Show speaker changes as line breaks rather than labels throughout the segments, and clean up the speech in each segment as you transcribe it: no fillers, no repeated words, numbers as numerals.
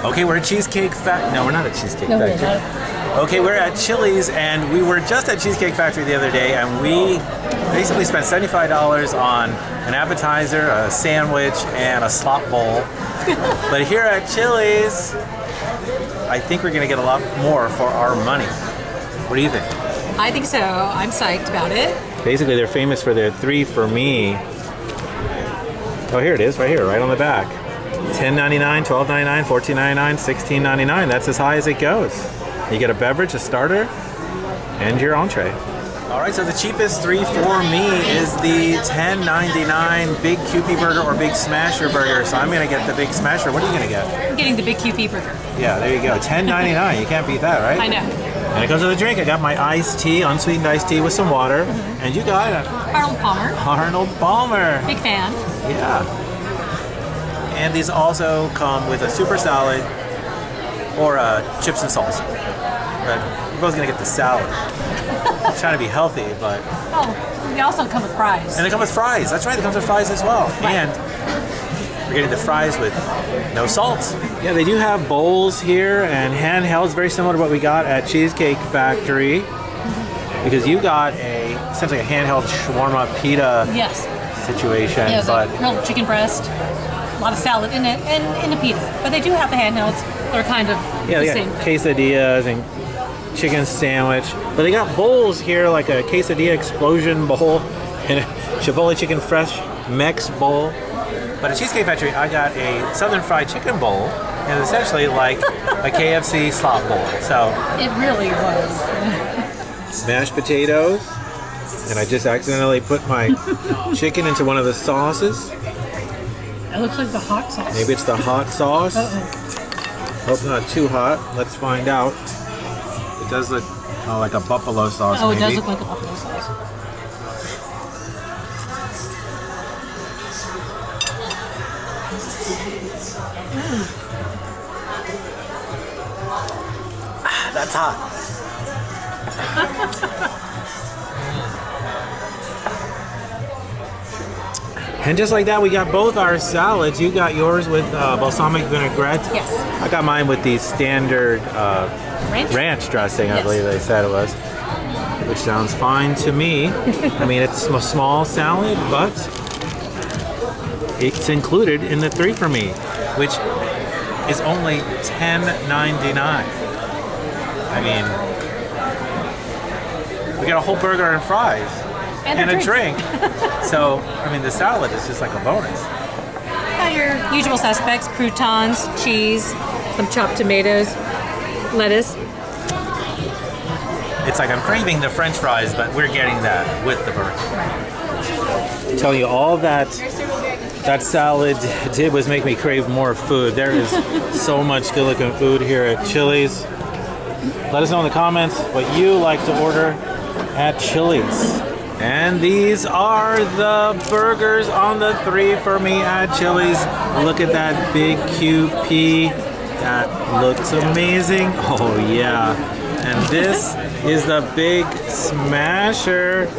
Okay, we're at Cheesecake Factory. No, we're not at Cheesecake
No, we're
Factory.
not.
Okay, we're at Chili's, and we were just at Cheesecake Factory the other day, and we basically spent $75 on an appetizer, a sandwich, and a slop bowl. But here at Chili's, I think we're gonna get a lot more for our money. What do you think?
I think so. I'm psyched about it.
Basically, they're famous for their 3 for me. Oh, here it is, right here, right on the back. $10.99, $12.99, $14.99, $16.99. That's as high as it goes. You get a beverage, a starter, and your entree. All right, so the cheapest 3 for me is the $10.99 Big QP Burger or Big Smasher Burger. So I'm gonna get the Big Smasher. What are you gonna get?
I'm getting the Big QP burger.
Yeah, there you go. $10.99. You can't beat that, right?
I know.
And it comes with a drink. I got my iced tea, unsweetened iced tea with some water. And you got it.
Arnold Palmer.
Arnold Palmer.
Big fan.
Yeah. And these also come with a super salad or chips and salsa. But we're both gonna get the salad. I'm trying to be healthy, but...
Oh, they also come with fries.
And they come with fries. That's right, they come with fries as well.
Right.
And we're getting the fries with no salt. Yeah, they do have bowls here and handhelds, very similar to what we got at Cheesecake Factory. Because you got essentially a handheld shawarma pita
Yes.
situation.
Yeah, it was
but
like grilled chicken breast, a lot of salad in it, and in a pita. But they do have the handhelds that are kind of
yeah,
the
they
same
got
thing.
quesadillas and chicken sandwich. But they got bowls here, like a quesadilla explosion bowl and a Chipotle chicken fresh Mex bowl. But at Cheesecake Factory, I got a Southern fried chicken bowl, and it's essentially like a KFC slop bowl. So
It really was.
mashed potatoes, and I just accidentally put my chicken into one of the sauces.
It looks like the hot sauce.
Maybe it's the hot sauce.
Uh-oh.
Hope not too hot. Let's find out. It does look like a buffalo sauce.
Oh, it does
maybe.
look like a buffalo sauce.
That's hot. And just like that, we got both our salads. You got yours with balsamic vinaigrette.
Yes.
I got mine with the standard ranch dressing, I
Yes.
believe they said it was. Which sounds fine to me. I mean, it's a small salad, but it's included in the 3 for me, which is only $10.99. I mean, we got a whole burger and fries
And a
drink. So, I mean, the salad is just like a bonus.
Got your usual suspects: croutons, cheese, some chopped tomatoes, lettuce.
It's like I'm craving the French fries, but we're getting that with the burger. I tell you, all that salad did was make me crave more food. There is so much good-looking food here at Chili's. Let us know in the comments what you like to order at Chili's. And these are the burgers on the 3 for me at Chili's. Look at that big QP. That looks amazing. Oh yeah. And this is the Big Smasher.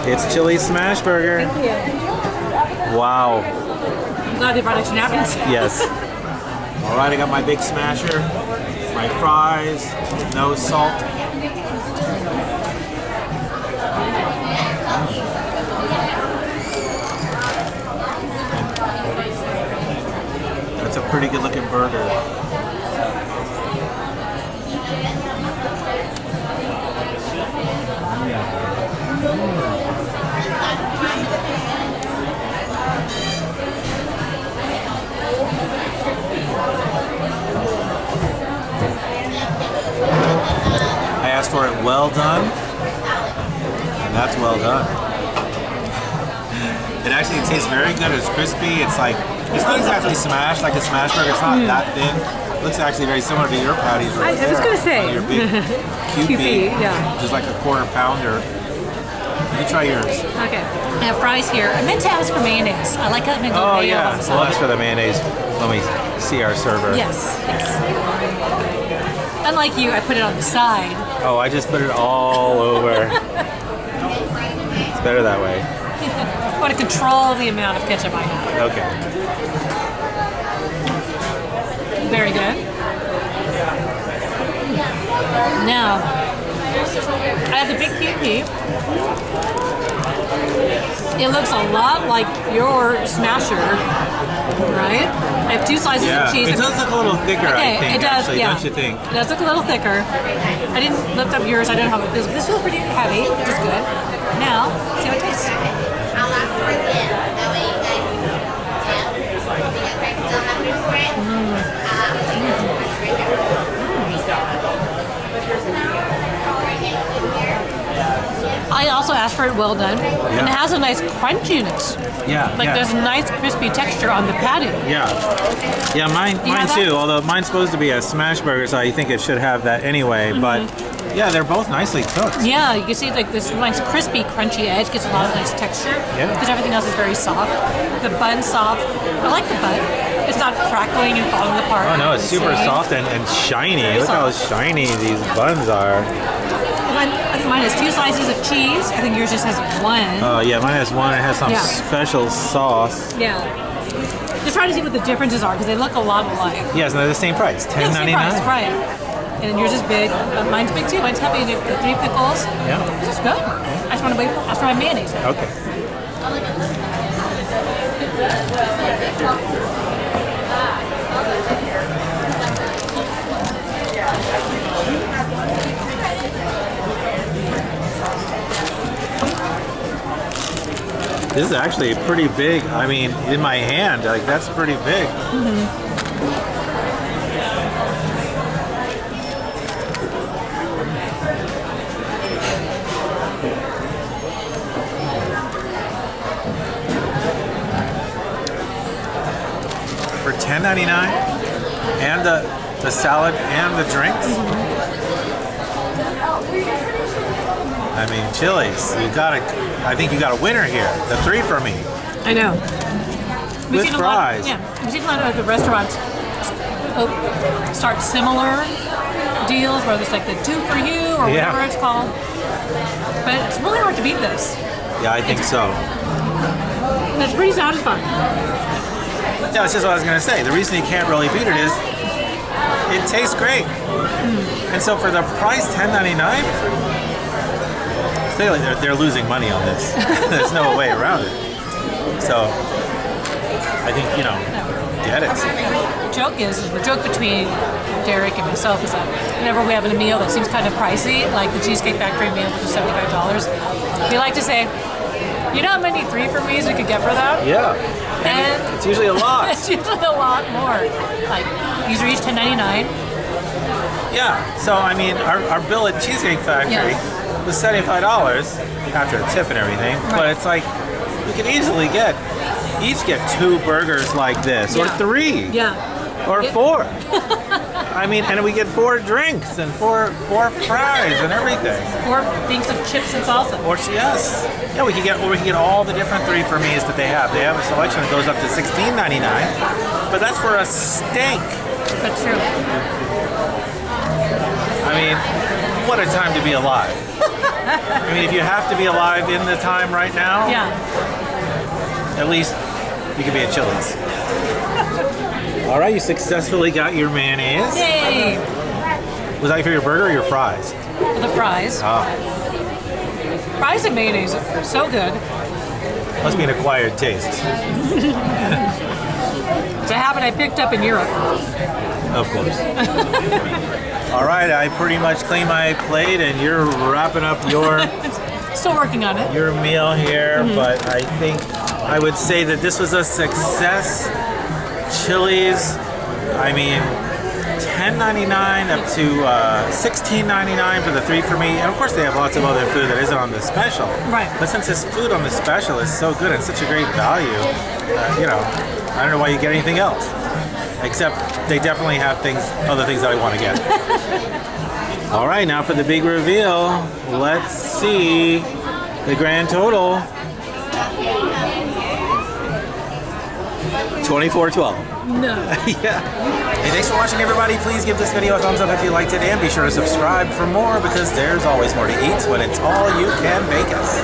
It's Chili's Smash Burger.
Thank you.
Wow.
I'm glad they brought extra napkins.
Yes. All right, I got my Big Smasher, my fries, no salt. That's a pretty good looking burger. I asked for it well done, and that's well done. It actually tastes very good. It's crispy. It's not exactly smashed like a smash burger. It's not that thin. It looks actually very similar to your patties right
I was
there.
gonna say.
On your big QP,
yeah.
which is like a quarter pounder. You try yours.
Okay. I have fries here. I meant to ask for mayonnaise. I like that mayo
Oh
on the
yeah,
side.
well that's for the mayonnaise. Let me see our server.
Yes, yes. Unlike you, I put it on the side.
Oh, I just put it all over. It's better that way.
I want to control the amount of ketchup I have.
Okay.
Very good. I have the big PP. It looks a lot like your smasher, right? I have 2 slices of cheese.
It does look a little thicker, I think.
It does,
actually,
yeah.
Don't you think?
It does look a little thicker. I didn't lift up yours. I don't know how it feels. This feels pretty heavy, which is good. Now, see how it tastes. I also asked for it well done, and it has a nice crunchiness.
Yeah.
Like there's a nice crispy texture on the patty.
Yeah, mine too. Although mine's supposed to be a smash burger, so I think it should have that anyway. But yeah, they're both nicely cooked.
Yeah, you can see like this nice crispy, crunchy edge gets a lot of nice texture.
Yeah.
Because everything else is very soft. The bun's soft. I like the bun. It's not crackling and falling apart.
Oh no, it's super soft and shiny. Look how shiny these buns are.
I think mine has 2 slices of cheese. I think yours just has 1.
Oh yeah, mine has 1. It has some special sauce.
Yeah. Just trying to see what the differences are because they look a lot alike.
Yes, and they're the same price, $10.99.
Same price, right. And yours is big. Mine's big too. Mine's heavy. The 3 pickles.
Yeah.
This is good. I just want to wait for my mayonnaise.
Okay. This is actually pretty big. I mean, in my hand, like that's pretty big. For $10.99, and the salad and the drinks. I mean, Chili's, I think you got a winner here. The 3 for me.
I know.
With fries.
We've seen a lot of the restaurants start similar deals where there's like the 2 for you or whatever it's called. But it's really hard to beat this.
Yeah, I think so.
It's pretty satisfying.
Yeah, that's just what I was going to say. The reason you can't really beat it is it tastes great. And so for the price, $10.99, clearly they're losing money on this. There's no way around it. So I think, get it.
The joke between Derek and myself is that whenever we have a meal that seems kind of pricey, like the Cheesecake Factory meal, which is $75, we like to say, you know how many 3 for me's we could get for that?
Yeah.
And
it's usually a lot.
It's usually a lot more. Like, these are each $10.99.
Yeah. So, I mean, our bill at Cheesecake Factory was $75 after a tip and everything. Right. But it's like, we could easily each get 2 burgers like this, or 3.
Yeah.
Or 4. I mean, and we get 4 drinks and 4 fries and everything.
4 things of chips and salsa.
Yeah, we could get all the different 3 for me's that they have. They have a selection that goes up to $16.99, but that's for a steak.
That's true.
I mean, what a time to be alive. I mean, if you have to be alive in the time right now, at least you could be at Chili's. All right, you successfully got your mayonnaise.
Yay!
Was that for your burger or your fries?
The fries. Fries and mayonnaise are so good.
Must be an acquired taste.
It's a habit I picked up in Europe.
Of course. All right, I pretty much cleaned my plate, and you're wrapping up your...
Still working on it.
Your meal here, but I think I would say that this was a success. Chili's, I mean, $10.99 up to $16.99 for the 3 for me, and of course they have lots of other food that isn't on the special.
Right.
But since this food on the special is so good and such a great value, I don't know why you get anything else. Except they definitely have other things that I want to get. All right, now for the big reveal. Let's see the grand total. $24.12.
No.
Yeah. Hey, thanks for watching, everybody. Please give this video a thumbs up if you liked it, and be sure to subscribe for more, because there's always more to eat when it's all you can bake us.